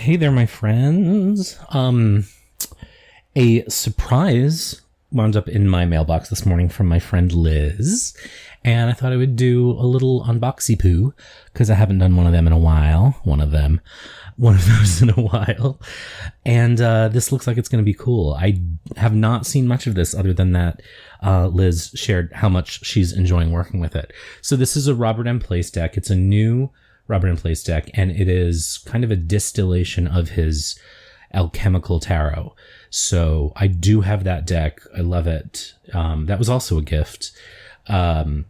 Hey there, my friends. A surprise wound up in my mailbox this morning from my friend Liz, and I thought I would do a little unboxy poo because I haven't done one of them in a while. One of those in a while. And this looks like it's going to be cool. I have not seen much of this other than that Liz shared how much she's enjoying working with it. So this is a Robert M. Place deck. It's a new Robert M. Place deck, and it is kind of a distillation of his Alchemical tarot. So I do have that deck. I love it. That was also a gift. I've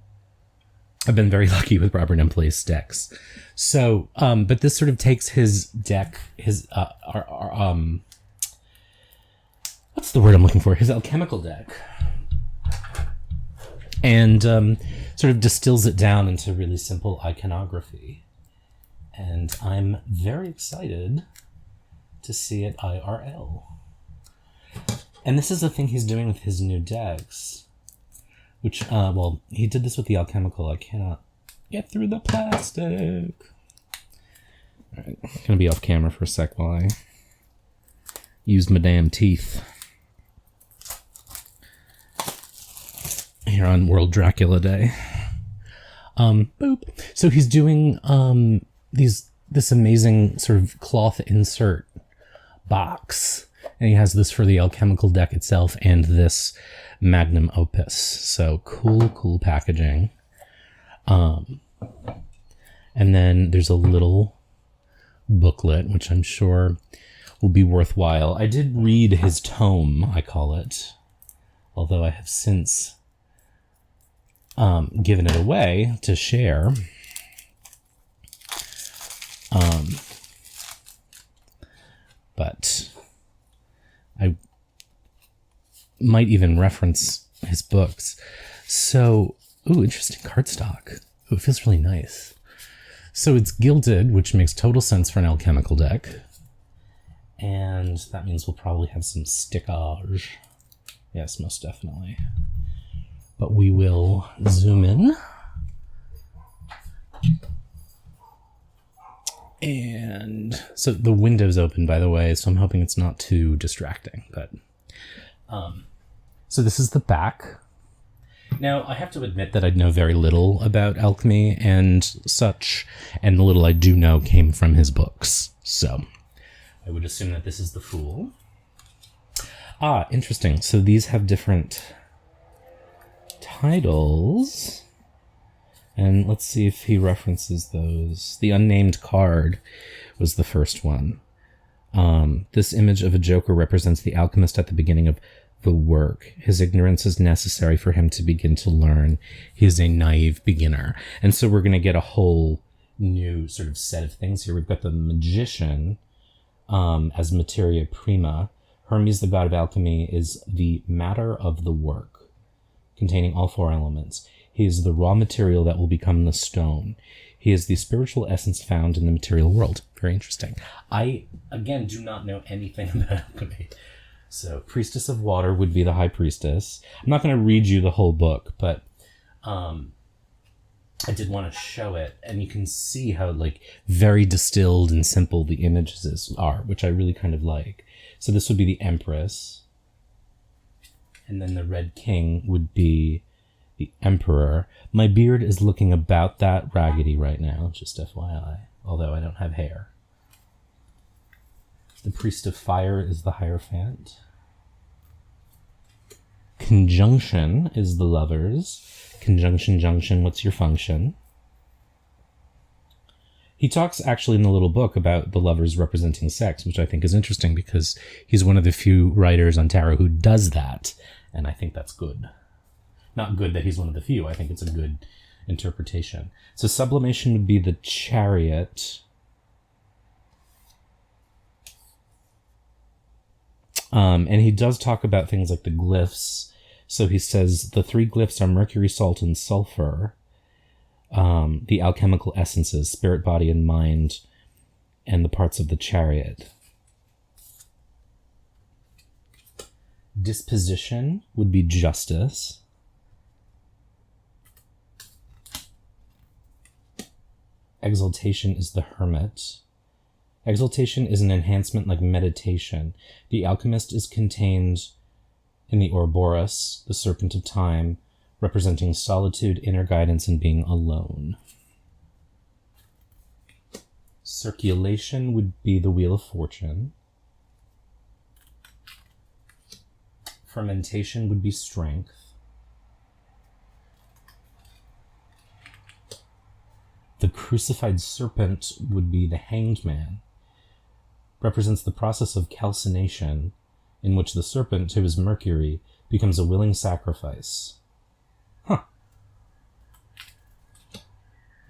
been very lucky with Robert M. Place decks. So, but this sort of takes his deck, what's the word I'm looking for? His Alchemical deck. And sort of distills it down into really simple iconography. And I'm very excited to see it IRL. And this is the thing he's doing with his new decks. Which, he did this with the Alchemical. I cannot get through the plastic. Alright, I'm gonna be off camera for a sec while I use my damn teeth. Here on World Dracula Day. Boop. So he's doing, this amazing sort of cloth insert box. And he has this for the Alchemical deck itself and this Magnum Opus. So cool packaging. And then there's a little booklet, which I'm sure will be worthwhile. I did read his tome, I call it. Although I have since given it away to share. But I might even reference his books. So, interesting cardstock. It feels really nice. So it's gilded, which makes total sense for an Alchemical deck. And that means we'll probably have some stickage. Yes, most definitely. But we will zoom in. And so the window's open, by the way, so I'm hoping it's not too distracting. But so this is the back. Now, I have to admit that I know very little about alchemy and such, and the little I do know came from his books. So I would assume that this is the Fool. Interesting. So these have different titles. And let's see if he references those. The Unnamed Card was the first one. This image of a Joker represents the alchemist at the beginning of the work. His ignorance is necessary for him to begin to learn. He is a naive beginner. And so we're going to get a whole new sort of set of things here. We've got the Magician as materia prima. Hermes, the god of alchemy, is the matter of the work, containing all four elements. He is the raw material that will become the stone. He is the spiritual essence found in the material world. Very interesting. I, again, do not know anything about alchemy. So, Priestess of Water would be the High Priestess. I'm not going to read you the whole book, but I did want to show it. And you can see how, very distilled and simple the images are, which I really kind of like. So this would be the Empress. And then the Red King would be the Emperor. My beard is looking about that raggedy right now, just FYI, although I don't have hair. The Priest of Fire is the Hierophant. Conjunction is the Lovers. Conjunction, junction, what's your function? He talks actually in the little book about the lovers representing sex, which I think is interesting because he's one of the few writers on tarot who does that, and I think that's good. Not good that he's one of the few. I think it's a good interpretation. So sublimation would be the Chariot. And he does talk about things like the glyphs. So he says the three glyphs are mercury, salt, and sulfur. The alchemical essences, spirit, body, and mind, and the parts of the Chariot. Disposition would be justice. Exaltation is the Hermit. Exaltation is an enhancement like meditation. The alchemist is contained in the Ouroboros, the serpent of time, representing solitude, inner guidance, and being alone. Circulation would be the Wheel of Fortune. Fermentation would be strength. The crucified serpent would be the Hanged Man. Represents the process of calcination, in which the serpent, who is Mercury, becomes a willing sacrifice.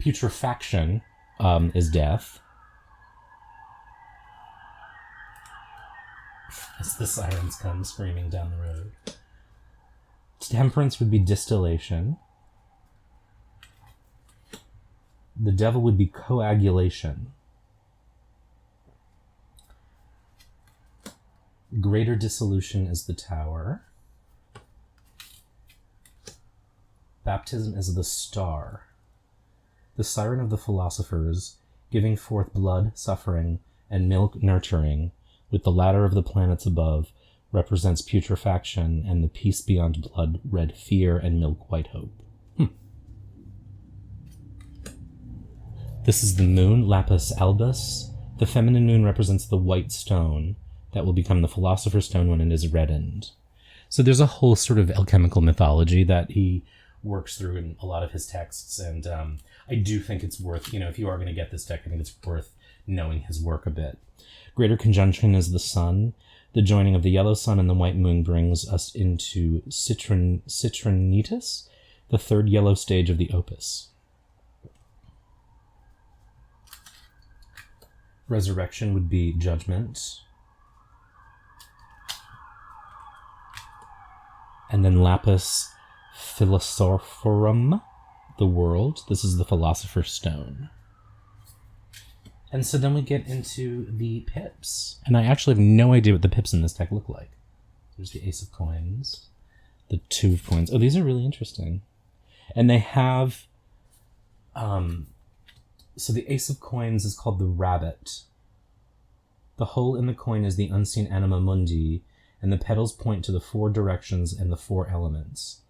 Putrefaction is death. As the sirens come screaming down the road. Temperance would be distillation. The devil would be coagulation. Greater dissolution is the tower. Baptism is the star. The siren of the philosophers, giving forth blood, suffering, and milk, nurturing, with the ladder of the planets above, represents putrefaction, and the peace beyond blood, red fear, and milk, white hope. This is the moon, lapis albus. The feminine moon represents the white stone that will become the philosopher's stone when it is reddened. So there's a whole sort of alchemical mythology that he works through in a lot of his texts, and I do think it's worth, if you are going to get this deck, I think it's worth knowing his work a bit. Greater conjunction is the sun. The joining of the yellow sun and the white moon brings us into Citronitis, the third yellow stage of the opus. Resurrection would be judgment. And then lapis philosophorum, the world. This is the philosopher's stone. And so then we get into the pips. And I actually have no idea what the pips in this deck look like. There's the Ace of Coins, the Two of Coins. Oh, these are really interesting. And they have... So the Ace of Coins is called the Rabbit. The hole in the coin is the unseen anima mundi, and the petals point to the four directions and the four elements.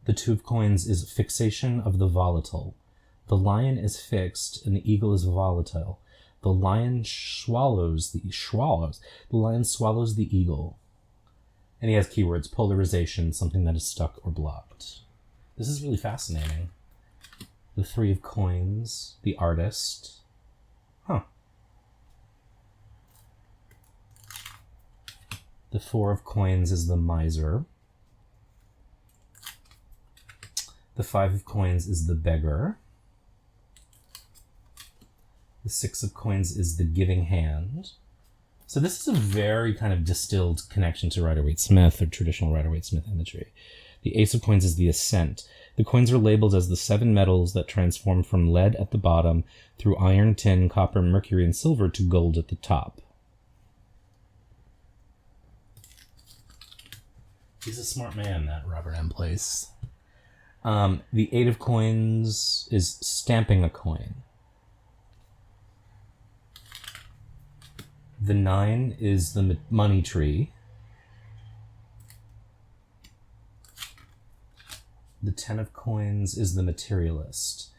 The Two of Coins is fixation of the volatile. The lion is fixed and the eagle is volatile. The lion swallows the eagle. And he has keywords: polarization, something that is stuck or blocked. This is really fascinating. The Three of Coins, the artist. The Four of Coins is the miser. The Five of Coins is the beggar. The Six of Coins is the giving hand. So this is a very kind of distilled connection to Rider-Waite-Smith, or traditional Rider-Waite-Smith imagery. The Ace of Coins is the ascent. The coins are labeled as the 7 metals that transform from lead at the bottom through iron, tin, copper, mercury, and silver to gold at the top. He's a smart man, that Robert M. Place. The Eight of Coins is stamping a coin. The 9 is the money tree. The 10 of Coins is the materialist.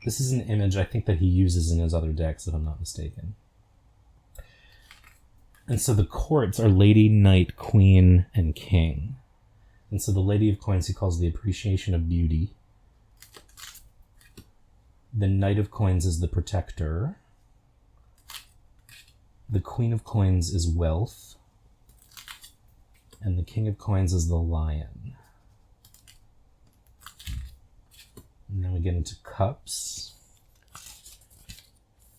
This is an image I think that he uses in his other decks, if I'm not mistaken. And so the courts are Lady, Knight, Queen, and King. And so the Lady of Coins he calls the appreciation of beauty. The Knight of Coins is the protector. The Queen of Coins is wealth. And the King of Coins is the lion. And then we get into cups.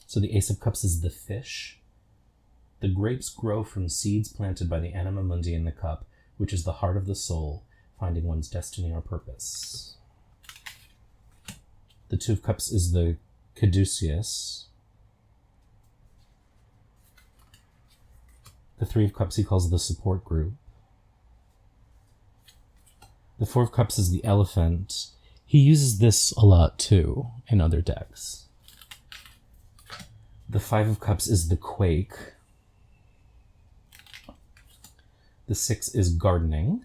So the Ace of Cups is the fish. The grapes grow from seeds planted by the anima mundi in the cup, which is the heart of the soul, finding one's destiny or purpose. The Two of Cups is the caduceus. The Three of Cups he calls the support group. The Four of Cups is the elephant. He uses this a lot too in other decks. The 5 of Cups is the quake. The 6 is gardening.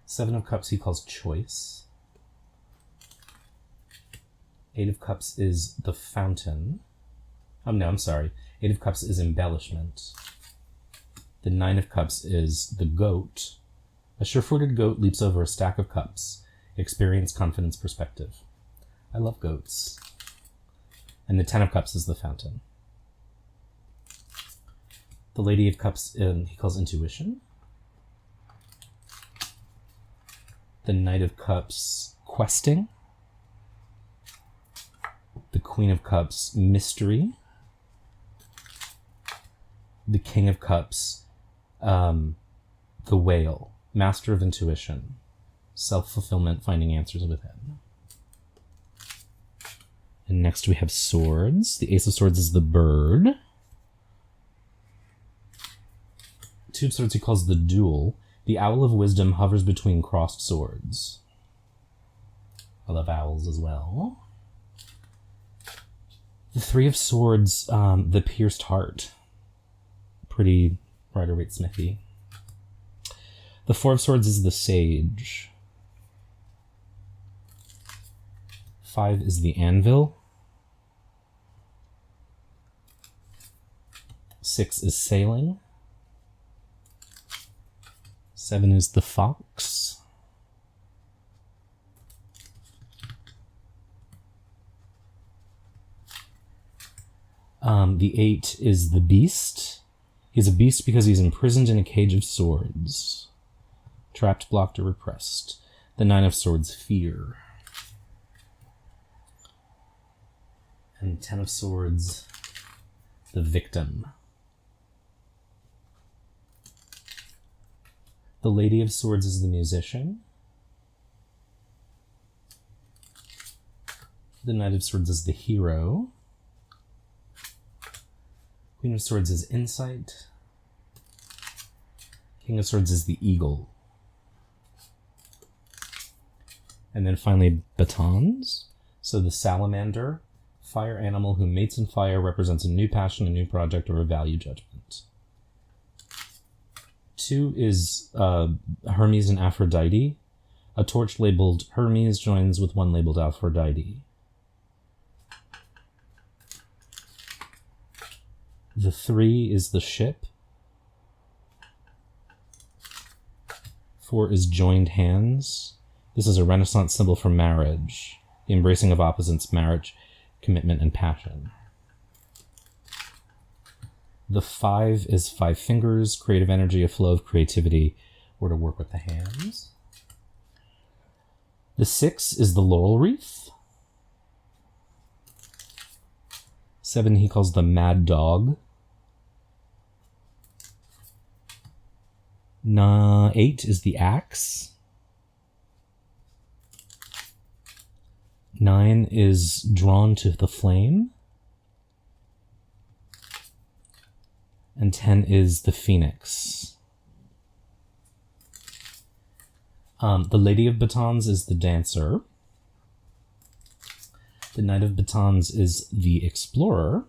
Seven of Cups he calls choice. 8 of Cups is the fountain. Oh, no, I'm sorry. 8 of Cups is embellishment. The 9 of Cups is the goat. A sure-footed goat leaps over a stack of cups. Experience, confidence, perspective. I love goats. And the 10 of Cups is the fountain. The Lady of Cups he calls intuition. The Knight of Cups, questing. The Queen of Cups, mystery. The King of Cups, the whale, master of intuition, self-fulfillment, finding answers within. And next we have swords. The Ace of Swords is the bird. 2 of Swords he calls the duel. The Owl of Wisdom hovers between crossed swords. I love owls as well. The 3 of Swords, the pierced heart. Pretty Rider-Waite-Smithy. The 4 of Swords is the sage. 5 is the anvil. 6 is sailing. 7 is the fox. The 8 is the beast. He's a beast because he's imprisoned in a cage of swords. Trapped, blocked, or repressed. The 9 of Swords, fear. And 10 of Swords, the victim. The Lady of Swords is the musician. The Knight of Swords is the hero. Queen of Swords is insight. King of Swords is the eagle. And then finally, batons. So the salamander, fire animal who mates in fire, represents a new passion, a new project, or a value judgment. 2 is Hermes and Aphrodite. A torch labeled Hermes joins with one labeled Aphrodite. The 3 is the ship. 4 is joined hands. This is a Renaissance symbol for marriage, the embracing of opposites, marriage, commitment, and passion. The 5 is 5 fingers, creative energy, a flow of creativity, or to work with the hands. The 6 is the laurel wreath. 7 he calls the mad dog. 8 is the axe. 9 is drawn to the flame. And 10 is the phoenix. The Lady of Batons is the dancer. The Knight of Batons is the explorer.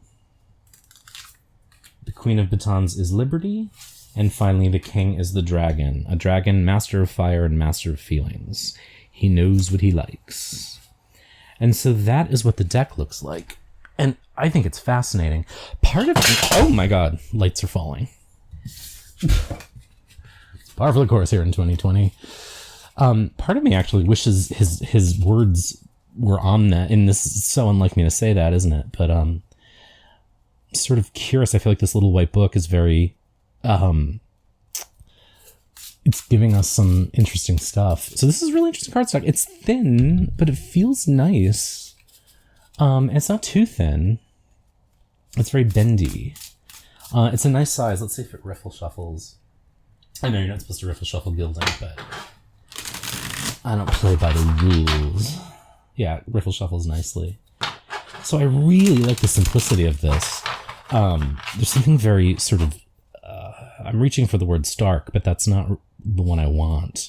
The Queen of Batons is liberty. And finally, the King is the dragon. A dragon, master of fire and master of feelings. He knows what he likes. And so that is what the deck looks like. And I think it's fascinating. Part of it, oh my god, lights are falling. Par for the course here in 2020. Part of me actually wishes his words were on that. And this is so unlike me to say that, isn't it? But sort of curious. I feel like this little white book is very it's giving us some interesting stuff. So this is really interesting cardstock. It's thin, but it feels nice. It's not too thin. It's very bendy. It's a nice size. Let's see if it riffle shuffles. I know you're not supposed to riffle shuffle gilding, but I don't play by the rules. Yeah, riffle shuffles nicely. So I really like the simplicity of this. There's something very sort of I'm reaching for the word stark, but that's not the one I want.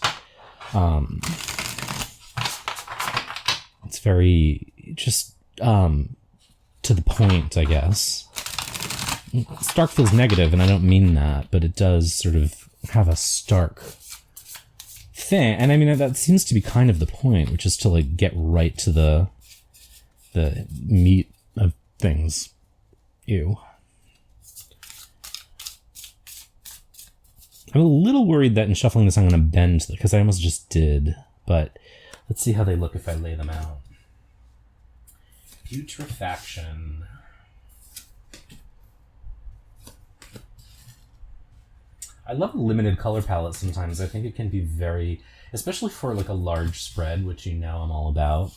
It's very just to the point, I guess. Stark feels negative, and I don't mean that, but it does sort of have a stark thing. And I mean, that seems to be kind of the point, which is to like get right to the meat of things. Ew. I'm a little worried that in shuffling this I'm going to bend, because I almost just did. But let's see how they look if I lay them out. Putrefaction. I love a limited color palette sometimes. I think it can be very, especially for like a large spread, which you know I'm all about.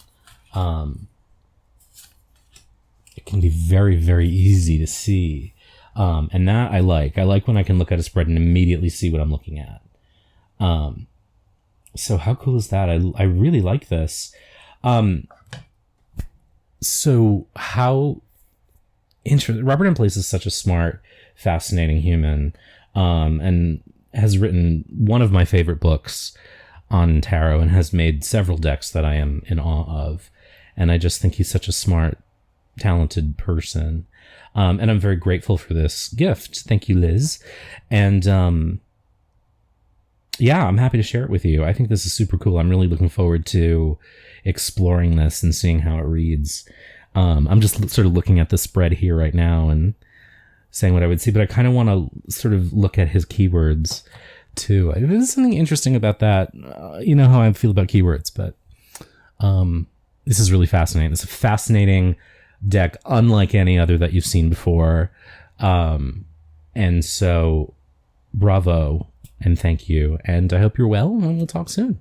It can be very, very easy to see. And that I like. I like when I can look at a spread and immediately see what I'm looking at. So how cool is that? I really like this. So how interesting. Robert M. Place is such a smart, fascinating human, and has written one of my favorite books on tarot and has made several decks that I am in awe of. And I just think he's such a smart, talented person. And I'm very grateful for this gift. Thank you, Liz. And yeah, I'm happy to share it with you. I think this is super cool. I'm really looking forward to exploring this and seeing how it reads. I'm just sort of looking at the spread here right now and saying what I would see, but I kind of want to sort of look at his keywords too. There's something interesting about that. You know how I feel about keywords, but this is really fascinating. It's a fascinating deck, unlike any other that you've seen before. And so bravo and thank you. And I hope you're well, and we'll talk soon.